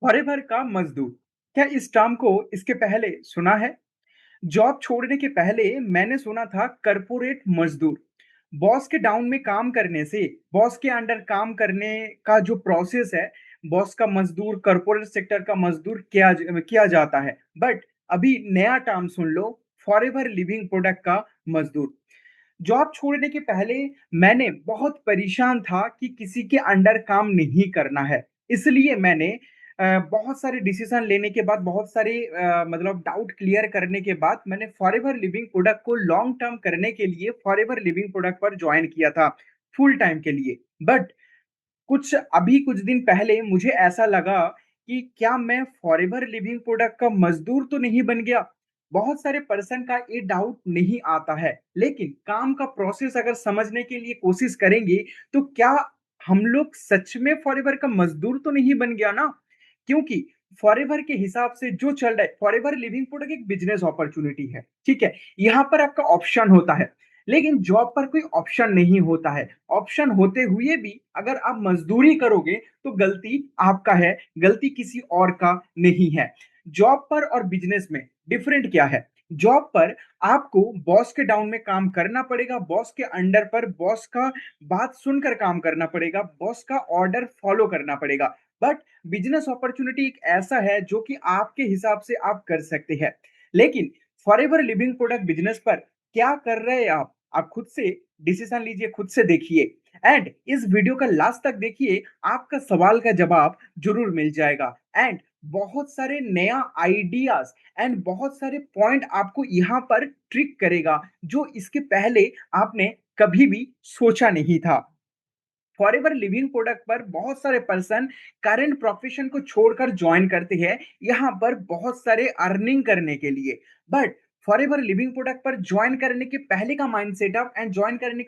Forever का मजदूर। क्या इस टर्म को इसके पहले सुना है? जॉब छोड़ने के पहले मैंने सुना था कॉर्पोरेट मजदूर। बॉस के डाउन में काम करने से, बॉस के अंडर काम करने का जो प्रोसेस है, बॉस का मजदूर, कॉर्पोरेट सेक्टर का मजदूर किया जाता है। बट अभी नया टर्म सुन लो, फॉरएवर लिविंग प्रोडक्ट का मजदूर। जॉब छोड़ने के पहले मैंने बहुत परेशान था कि किसी के अंडर काम नहीं करना है। इसलिए मैंने बहुत सारे डिसीजन लेने के बाद, बहुत सारे मतलब डाउट क्लियर करने के बाद मैंने फॉरएवर लिविंग प्रोडक्ट को लॉन्ग टर्म करने के लिए फॉरएवर लिविंग प्रोडक्ट पर जॉइन किया था, फुल टाइम के लिए। बट कुछ दिन पहले मुझे ऐसा लगा कि क्या मैं फॉरएवर लिविंग प्रोडक्ट का मजदूर तो नहीं बन गया? बहुत सारे पर्सन का ये डाउट नहीं आता है, लेकिन काम का प्रोसेस अगर समझने के लिए कोशिश करेंगे, तो क्या हम लोग सच में फॉरएवर का मजदूर तो नहीं बन गया ना? क्योंकि फॉरएवर के हिसाब से जो चल रहा है, फॉरएवर लिविंग प्रोडक्ट एक बिज़नेस अपॉर्च्युनिटी है, ठीक है? यहाँ पर आपका ऑप्शन होता है। लेकिन जॉब पर कोई ऑप्शन नहीं होता है। ऑप्शन होते हुए भी अगर आप मजदूरी करोगे तो गलती आपका है, गलती किसी और का नहीं है। जॉब पर और बिजनेस में डिफरेंट क्या है? जॉब पर आपको बॉस के डाउन में काम करना पड़ेगा, बॉस के अंडर पर बॉस का बात सुनकर काम करना पड़ेगा, बॉस का ऑर्डर फॉलो करना पड़ेगा। बट बिजनेस अपॉर्चुनिटी एक ऐसा है जो कि आपके हिसाब से आप कर सकते हैं। लेकिन फॉरएवर लिविंग प्रोडक्ट बिजनेस पर क्या कर रहे हैं आप? आप खुद से डिसीजन लीजिए, खुद से देखिए। एंड इस वीडियो का लास्ट तक देखिए, आपका सवाल का जवाब जरूर मिल जाएगा। एंड बहुत सारे नया आइडियाज एंड बहुत सारे पॉइंट आपको यहाँ पर ट्रिक करेगा, जो इसके पहले आपने कभी भी सोचा नहीं था। फॉरएवर लिविंग प्रोडक्ट पर बहुत सारे पर्सन करंट प्रोफेशन को छोड़कर ज्वाइन करते हैं, यहाँ पर बहुत सारे अर्निंग करने के लिए। बट फॉरएवर लिविंग प्रोडक्ट पर ज्वाइन करने के पहले का माइंड सेटअप एंड ज्वाइन करने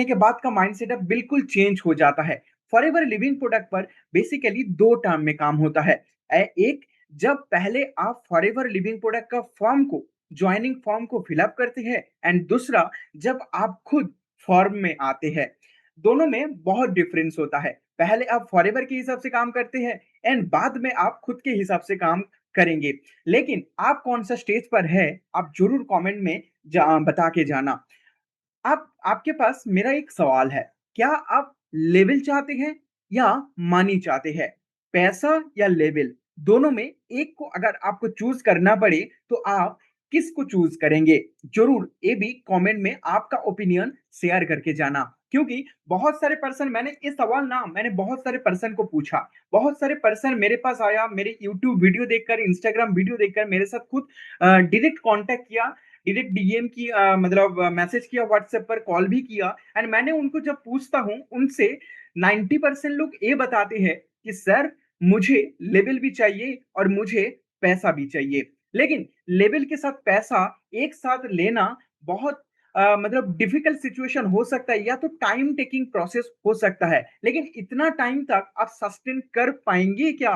के बाद का माइंड सेटअप बिल्कुल चेंज हो जाता है। फॉरएवर लिविंग प्रोडक्ट पर बेसिकली दो टर्म में काम होता है। एक, जब पहले आप फॉरएवर लिविंग प्रोडक्ट का फॉर्म को, ज्वाइनिंग फॉर्म को फिलअप करते हैं, एंड दूसरा, जब आप खुद फॉर्म में आते हैं। दोनों में बहुत डिफरेंस होता है। पहले आप फॉरएवर के हिसाब से काम करते हैं एंड बाद में आप खुद के हिसाब से काम करेंगे। लेकिन आप कौन सा स्टेज पर है, आप जरूर कमेंट में बता के जाना। आप आपके पास मेरा एक सवाल है, क्या आप लेवल चाहते हैं या मनी चाहते हैं? पैसा या लेवल, दोनों में एक को अगर आपको चूज करना पड़े तो आप किसको चूज करेंगे? जरूर ये भी कमेंट में आपका ओपिनियन शेयर करके जाना। क्योंकि बहुत सारे पर्सन, मैंने बहुत सारे पर्सन को पूछा, बहुत सारे पर्सन मेरे पास आया, मेरे यूट्यूब वीडियो देखकर, इंस्टाग्राम वीडियो देखकर मेरे साथ खुद डायरेक्ट कांटेक्ट किया, डायरेक्ट डीएम की, मतलब मैसेज किया, व्हाट्सएप पर कॉल भी किया। एंड मैंने उनको जब पूछता हूँ उनसे, 90% लोग ये बताते हैं कि सर, मुझे लेवल भी चाहिए और मुझे पैसा भी चाहिए। लेकिन लेवल के साथ पैसा एक साथ लेना बहुत मतलब डिफिकल्ट सिचुएशन हो सकता है, या तो टाइम टेकिंग प्रोसेस हो सकता है। लेकिन इतना टाइम तक आप सस्टेन कर पाएंगे क्या,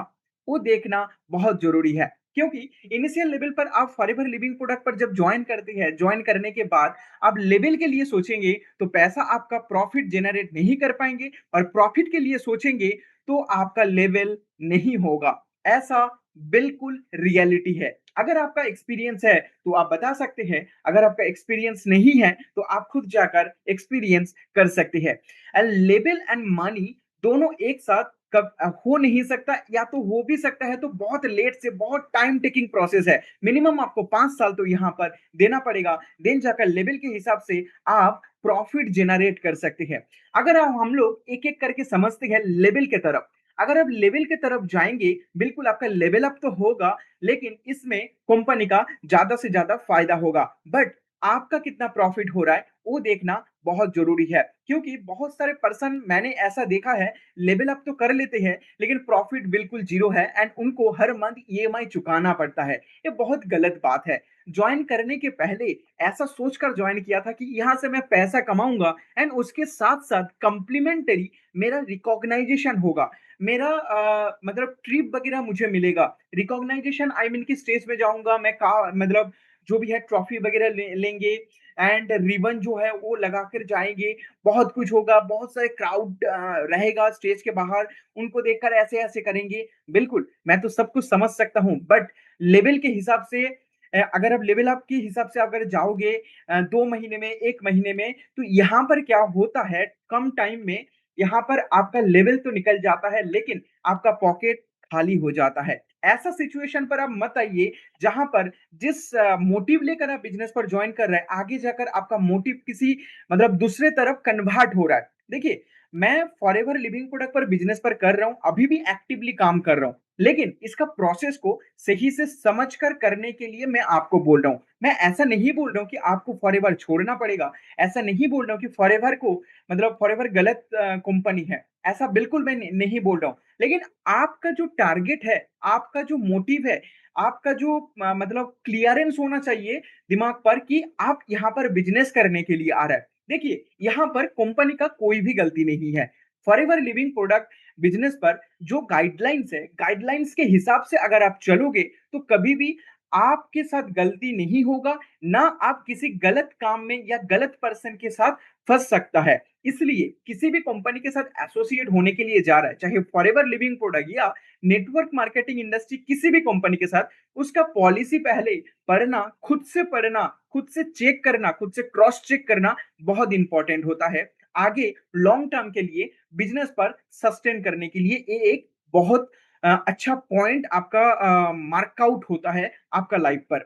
वो देखना बहुत जरूरी है। क्योंकि इनिशियल लेवल पर आप फॉरएवर लिविंग प्रोडक्ट पर जब ज्वाइन करते हैं, ज्वाइन करने के बाद आप लेवल के लिए सोचेंगे तो पैसा आपका प्रॉफिट जनरेट नहीं कर पाएंगे, और प्रॉफिट के लिए सोचेंगे तो आपका लेवल नहीं होगा। ऐसा बिल्कुल रियलिटी है। अगर आपका एक्सपीरियंस है तो आप बता सकते हैं, अगर आपका एक्सपीरियंस नहीं है तो आप खुद जाकर एक्सपीरियंस कर सकते हैं। एंड लेवल एंड मनी दोनों एक साथ कब हो नहीं सकता, या तो हो भी सकता है तो बहुत लेट से, बहुत टाइम टेकिंग प्रोसेस है। मिनिमम आपको 5 साल तो यहाँ पर देना पड़ेगा, देन जाकर लेवल के हिसाब से आप प्रॉफिट जनरेट कर सकते हैं। अगर हम लोग एक एक करके समझते हैं लेवल के तरफ, अगर आप लेवल के तरफ जाएंगे, बिल्कुल आपका लेवल अप तो होगा, लेकिन इसमें कंपनी का ज्यादा से ज्यादा फायदा होगा। बट आपका कितना प्रॉफिट हो रहा है वो देखना बहुत जरूरी है। क्योंकि बहुत सारे पर्सन मैंने ऐसा देखा है, लेवल अप तो कर लेते हैं लेकिन प्रॉफिट बिल्कुल जीरो है, एंड उनको हर मंथ ईएमआई चुकाना पड़ता है। ये बहुत गलत बात है। ज्वाइन करने के पहले ऐसा सोचकर ज्वाइन किया था कि यहाँ से मैं पैसा कमाऊंगा, एंड उसके साथ साथ कंप्लीमेंटरी मेरा रिकॉग्नाइजेशन होगा, मेरा मतलब ट्रिप वगैरह मुझे मिलेगा। रिकॉग्नाइजेशन आई मीन की स्टेज में जाऊंगा मैं, का मतलब जो भी है ट्रॉफी वगैरह लेंगे, एंड रिबन जो है वो लगाकर जाएँगे, बहुत कुछ होगा, बहुत सारे क्राउड रहेगा स्टेज के बाहर, उनको देखकर ऐसे-ऐसे करेंगे। बिल्कुल, मैं तो सब कुछ समझ सकता हूँ, बट लेवल के हिसाब से अगर आप लेवल अप के हिसाब से अगर जाओगे 2 महीने में, 1 महीने में, तो यहाँ पर क्या होता है, कम टाइम में यहाँ पर आपका लेवल तो निकल जाता है, लेकिन आपका पॉकेट खाली हो जाता है। ऐसा सिचुएशन पर आप मत आइए, जहाँ पर जिस मोटिव लेकर आप बिज़नेस पर जॉइन कर रहे हैं, आगे जाकर आपका मोटिव किसी मतलब दूसरे तरफ कन्वर्ट हो रहा है। देखिए, मैं फॉरएवर लिविंग प्रोडक्ट पर बिज़नेस पर कर रहा हूँ, अभी भी एक्टिवली काम कर रहा हूँ, लेकिन इसका प्रोसेस को सही से समझकर करने के लिए मैं आपको बोल रहा हूँ। मैं ऐसा नहीं बोल रहा हूँ कि आपको फॉरएवर छोड़ना पड़ेगा, ऐसा नहीं बोल रहा हूँ कि फॉरएवर को मतलब फॉरएवर गलत कंपनी है, ऐसा बिल्कुल मैं नहीं बोल रहा हूँ। लेकिन आपका जो टारगेट है, आपका जो मोटिव है, आपका जो मतलब क्लियरेंस होना चाहिए दिमाग पर कि आप यहाँ पर बिज़नेस करने के लिए आ रहे हैं। देखिए, यहाँ पर कंपनी का कोई भी गलती नहीं है। फॉरएवर लिविंग प्रोडक्ट बिज़नेस पर जो गाइडलाइंस है, गाइडलाइंस के हिसाब से अगर आप चलोगे, तो कभी भी आपके साथ गलती नहीं होगा, ना आप किसी गलत काम में या गलत पर्सन के साथ फँस सकता है। इसलिए किसी भी कंपनी के साथ एसोसिएट होने के लिए जा रहा है, चाहे फॉरएवर लिविंग प्रोडक्ट या नेटवर्क मार्केटिंग इंडस्ट्री किसी भी कंपनी के साथ, उसका पॉलिसी पहले पढ़ना, खुद से चेक करना, खुद से क्रॉस चेक करना बहुत इंपॉर्टेंट होता है। आगे लॉन्ग टर्म के लिए बिज़नेस पर सस्टेन करने के लिए ये एक बहुत अच्छा पॉइंट आपका मार्क आउट होता है आपका लाइफ पर।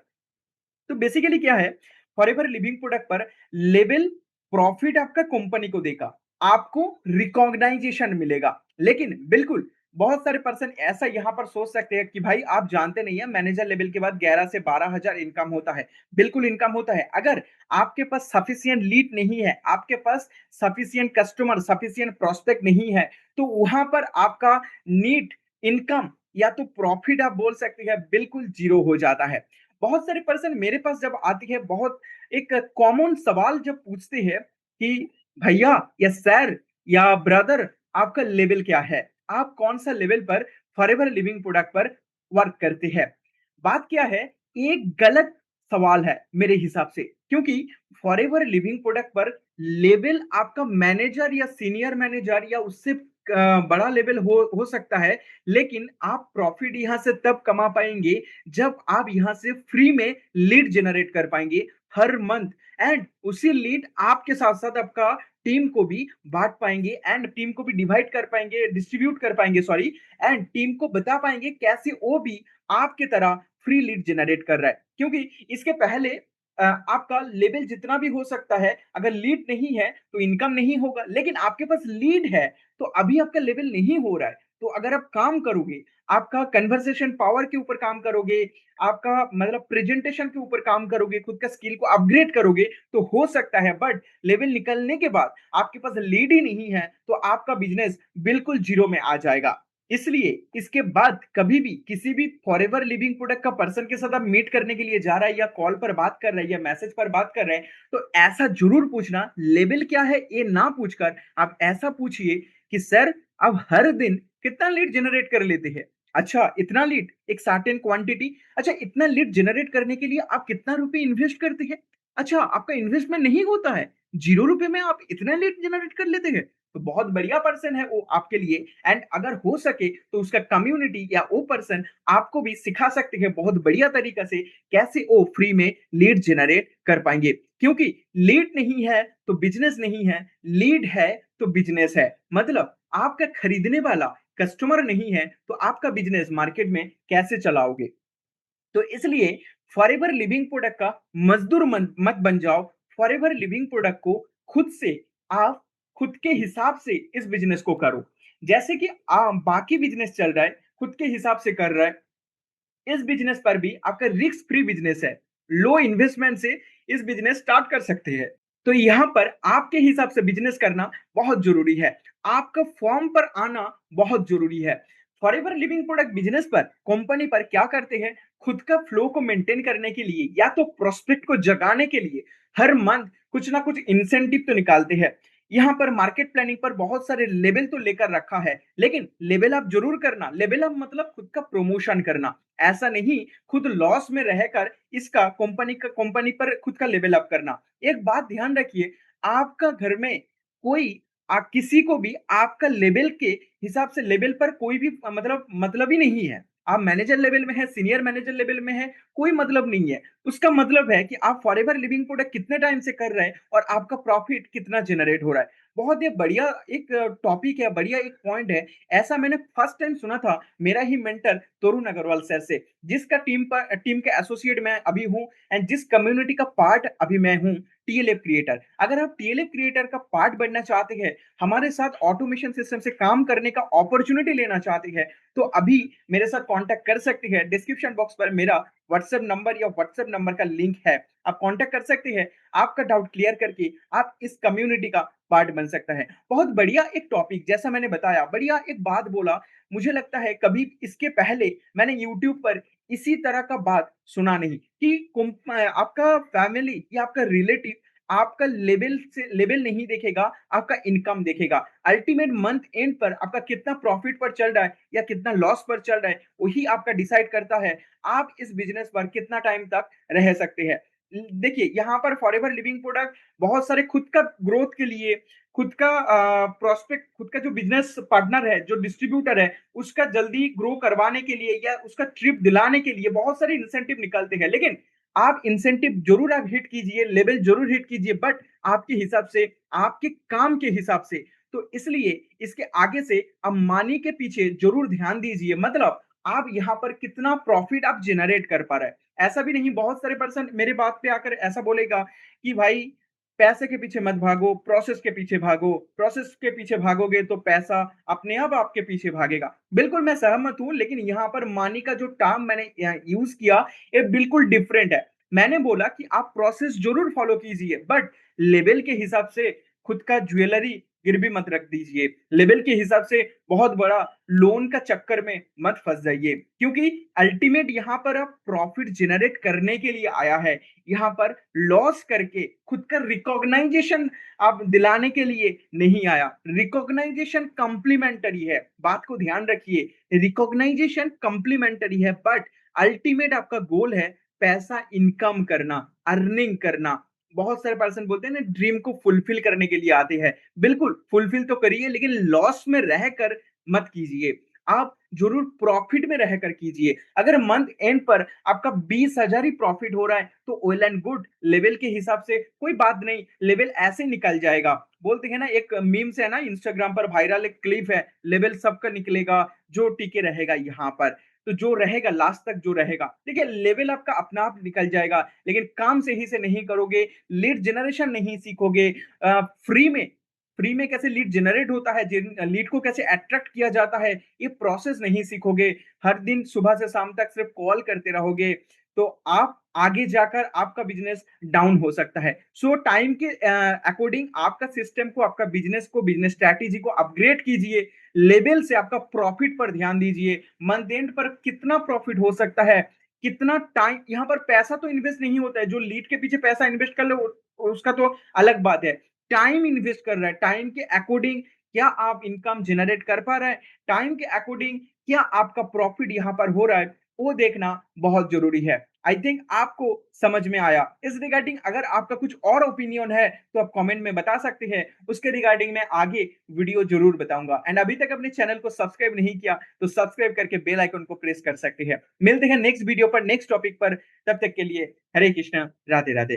तो बेसिकली क्या है, फॉरएवर लिविंग प्रोडक्ट पर लेवल प्रॉफिट आपका कंपनी को देगा, आपको रिकॉग्नाइजेशन मिलेगा। लेकिन बिल्कुल बहुत सारे पर्सन ऐसा यहाँ पर सोच सकते हैं कि भाई आप जानते नहीं है, मैनेजर लेवल के बाद 11 से 12,000 इनकम होता है। बिल्कुल इनकम होता है, अगर आपके पास सफिशिएंट लीड नहीं है, आपके पास सफिशिएंट कस्टमर, सफिशिएंट प्रोस्पेक्ट नहीं है, तो वहां पर आपका नीट इनकम या तो प्रॉफिट आप बोल सकते हैं बिल्कुल जीरो हो जाता है। बहुत सारे पर्सन मेरे पास जब आती है, बहुत एक कॉमन सवाल जब पूछते हैं कि भैया या सर या ब्रदर, आपका लेवल क्या है, आप कौन सा लेवल पर फॉरएवर लिविंग प्रोडक्ट पर वर्क करते हैं। बात क्या है, एक गलत सवाल है मेरे हिसाब से, क्योंकि फॉरएवर लिविंग प्रोडक्ट पर लेवल आपका मैनेजर या सीनियर मैनेजर या उससे बड़ा लेवल हो सकता है, लेकिन आप प्रॉफिट यहां से तब कमा पाएंगे जब आप यहाँ से फ्री में लीड जनरेट कर पाएंगे हर मंथ, एंड उसी लीड आपके साथ साथ आपका टीम को भी बांट पाएंगे, एंड टीम को भी डिवाइड कर पाएंगे, डिस्ट्रीब्यूट कर पाएंगे, सॉरी, एंड टीम को बता पाएंगे कैसे वो भी आपके तरह फ्री लीड जनरेट कर रहा है। क्योंकि इसके पहले आपका लेवल जितना भी हो सकता है, अगर लीड नहीं है तो इनकम नहीं होगा, लेकिन आपके पास लीड है तो अभी आपका लेवल नहीं हो रहा है। तो अगर आप काम करोगे, आपका कन्वर्सेशन पावर के ऊपर काम करोगे, आपका मतलब प्रेजेंटेशन के ऊपर काम करोगे, खुद का स्किल को अपग्रेड करोगे, तो हो सकता है, बट लेवल निकलने के बाद आपके पास लीड ही नहीं है, तो आपका बिज़नेस बिल्कुल ज़ीरो में आ जाएगा। इसलिए इसके बाद कभी भी किसी भी फॉरएवर लिविंग प्रोडक्ट का पर्सन के साथ आप मीट करने के लिए जा रहा है या कॉल पर बात कर रहे हैं या मैसेज पर बात कर रहे हैं, तो ऐसा ज़रूर पूछना लेवल क्या है, ये ना पूछकर आप ऐसा पूछिए कि सर, आप हर दिन कितना लीड जनरेट कर लेते हैं? अच्छा, इतना लीड, एक सर्टेन क्वांटिटी। अच्छा, इतना लीड जनरेट करने के लिए आप कितना रुपए इन्वेस्ट करते हैं? अच्छा, आपका इन्वेस्टमेंट नहीं होता है, ₹0 में आप इतना लीड जनरेट कर लेते हैं, तो बहुत बढ़िया पर्सन है वो आपके लिए। एंड अगर हो सके तो उसका कम्युनिटी या वो पर्सन आपको भी सिखा सकते हैं बहुत बढ़िया तरीका से कैसे वो फ्री में लीड जनरेट कर पाएंगे। क्योंकि लीड नहीं है तो बिजनेस नहीं है, लीड है तो बिजनेस है। मतलब आपका खरीदने वाला कस्टमर नहीं है तो आपका बिजनेस मार्केट में कैसे चलाओगे। तो इसलिए फॉरएवर लिविंग प्रोडक्ट का मजदूर मत बन जाओ। फॉरएवर लिविंग प्रोडक्ट को खुद से आप खुद के हिसाब से इस बिजनेस को करो। जैसे कि बाकी बिजनेस चल रहा है, खुद के हिसाब से कर रहा है, इस बिजनेस पर भी आपका रिस्क फ्री बिजनेस है। लो इन्वेस्टमेंट से इस बिजनेस स्टार्ट कर सकते हैं। तो यहाँ पर आपके हिसाब से बिजनेस करना बहुत जरूरी है। आपका फॉर्म पर आना बहुत जरूरी है। फॉरएवर लिविंग प्रोडक्ट बिजनेस पर कंपनी पर क्या करते हैं, खुद का फ्लो को मेंटेन करने के लिए या तो प्रोस्पेक्ट को जगाने के लिए हर मंथ कुछ ना कुछ इंसेंटिव तो निकालते हैं। यहाँ पर मार्केट प्लानिंग पर बहुत सारे लेवल तो लेकर रखा है, लेकिन लेवल अप जरूर करना। लेवल अप मतलब खुद का प्रमोशन करना, ऐसा नहीं खुद लॉस में रहकर इसका कंपनी पर खुद का लेवल अप करना। एक बात ध्यान रखिए, आपका घर में कोई किसी को भी आपका लेवल के हिसाब से लेवल पर कोई भी मतलब ही नहीं है। आप मैनेजर लेवल में है, सीनियर मैनेजर लेवल में है, कोई मतलब नहीं है। उसका मतलब है कि आप फॉरएवर लिविंग प्रोडक्ट कितने टाइम से कर रहे हैं और आपका प्रॉफिट कितना जनरेट हो रहा है। बहुत ही बढ़िया एक टॉपिक है, बढ़िया एक पॉइंट है। ऐसा मैंने फर्स्ट टाइम सुना था मेरा ही मेंटर तरुण अग्रवाल सर से, जिसका टीम के एसोसिएट मैं अभी हूँ एंड जिस कम्युनिटी का पार्ट अभी मैं हूँ, टीएलएफ क्रिएटर। अगर आप टीएलएफ क्रिएटर का पार्ट बनना चाहते हैं, हमारे साथ ऑटोमेशन सिस्टम से काम करने का अपॉर्चुनिटी लेना चाहते हैं, तो अभी मेरे साथ कांटेक्ट कर सकते हैं। डिस्क्रिप्शन बॉक्स पर मेरा व्हाट्सएप नंबर का लिंक है, आप कांटेक्ट कर सकते हैं। आपका डाउट क्लियर करके आप इस कम्युनिटी का पार्ट बन सकता है। बहुत बढ़िया एक टॉपिक, जैसा मैंने बताया, बढ़िया एक बात बोला। मुझे लगता है कभी इसके पहले मैंने यूट्यूब पर इसी तरह का बात सुना नहीं कि आपका फैमिली या आपका रिलेटिव आपका लेवल नहीं देखेगा, आपका इनकम देखेगा। अल्टीमेट मंथ एंड पर आपका कितना प्रॉफिट पर चल रहा है या कितना लॉस पर चल रहा है, वही आपका डिसाइड करता है आप इस बिजनेस पर कितना टाइम तक रह सकते हैं। देखिए, यहाँ पर फॉरएवर लिविंग प्रोडक्ट बहुत सारे खुद का ग्रोथ के लिए, खुद का प्रोस्पेक्ट, खुद का जो बिजनेस पार्टनर है, जो डिस्ट्रीब्यूटर है, उसका जल्दी ग्रो करवाने के लिए या उसका ट्रिप दिलाने के लिए बहुत सारे इंसेंटिव निकलते हैं। लेकिन आप इंसेंटिव जरूर आप हिट कीजिए, लेवल जरूर हिट कीजिए, बट आपके हिसाब से, आपके काम के हिसाब से। तो इसलिए इसके आगे से आप मनी के पीछे जरूर ध्यान दीजिए, मतलब आप यहाँ पर कितना प्रॉफिट आप जनरेट कर पा रहे हैं। ऐसा भी नहीं, बहुत सारे पर्सन मेरे बात पे आकर ऐसा बोलेगा कि भाई पैसे के पीछे मत भागो, प्रोसेस के पीछे भागो। प्रोसेस के पीछे भागोगे तो पैसा अपने आप आपके पीछे भागेगा। बिल्कुल मैं सहमत हूं, लेकिन यहाँ पर मनी का जो टर्म मैंने यूज किया, ये बिल्कुल डिफरेंट है। मैंने बोला कि आप प्रोसेस जरूर फॉलो कीजिए, बट लेवल के हिसाब से खुद का ज्वेलरी गिरवी मत रख दीजिए। लेवल के हिसाब से बहुत बड़ा लोन का चक्कर में मत फंस जाइए, क्योंकि अल्टीमेट यहाँ पर आप प्रॉफिट जनरेट करने के लिए आया है। यहाँ पर लॉस करके खुद का रिकॉग्नाइजेशन आप दिलाने के लिए नहीं आया। रिकॉग्नाइजेशन कंप्लीमेंटरी है, बात को ध्यान रखिए। रिकॉग्नाइजेशन कंप्लीमेंटरी है, बट अल्टीमेट आपका गोल है पैसा इनकम करना, अर्निंग करना। बहुत सारे पर्सन बोलते हैं ना, ड्रीम को फुलफिल करने के लिए आते हैं। बिल्कुल फुलफिल तो करिए, लेकिन लॉस में रहकर मत कीजिए। आप जरूर प्रॉफिट में रहकर कीजिए। अगर मंथ एंड पर आपका 20,000 ही प्रॉफिट हो रहा है तो वेल एंड गुड, लेवल के हिसाब से कोई बात नहीं, लेवल ऐसे निकल जाएगा। बोलते हैं ना, एक मीम्स है ना, इंस्टाग्राम पर वायरल एक क्लिप है, लेवल सबका निकलेगा, जो टिके रहेगा यहाँ पर। तो जो रहेगा लास्ट तक जो रहेगा, देखिए लेवल आपका अपना आप निकल जाएगा, लेकिन काम सही से नहीं करोगे, लीड जनरेशन नहीं सीखोगे, फ्री में फ्री में कैसे लीड जनरेट होता है, लीड को कैसे अट्रैक्ट किया जाता है, ये प्रोसेस नहीं सीखोगे, हर दिन सुबह से शाम तक सिर्फ कॉल करते रहोगे, तो आप आगे जाकर आपका बिजनेस डाउन हो सकता है। सो टाइम के अकॉर्डिंग आपका सिस्टम को, आपका बिजनेस को, बिजनेस स्ट्रैटेजी को अपग्रेड कीजिए। लेवल से आपका प्रॉफिट पर ध्यान दीजिए, मंथ एंड पर कितना प्रॉफिट हो सकता है, कितना टाइम। यहाँ पर पैसा तो इन्वेस्ट नहीं होता है, जो लीड के पीछे पैसा इन्वेस्ट कर ले उसका तो अलग बात है। टाइम इन्वेस्ट कर रहा है, टाइम के अकॉर्डिंग क्या आप इनकम जनरेट कर पा रहे हैं, टाइम के अकॉर्डिंग क्या आपका प्रॉफिट यहाँ पर हो रहा है, वो देखना बहुत जरूरी है। आई थिंक आपको समझ में आया। इस रिगार्डिंग अगर आपका कुछ और ओपिनियन है तो आप कमेंट में बता सकते हैं, उसके रिगार्डिंग मैं आगे वीडियो जरूर बताऊंगा। एंड अभी तक अपने चैनल को सब्सक्राइब नहीं किया तो सब्सक्राइब करके बेल आइकन को प्रेस कर सकते हैं। मिलते हैं नेक्स्ट वीडियो पर, नेक्स्ट टॉपिक पर। तब तक के लिए हरे कृष्णा, राधे राधे।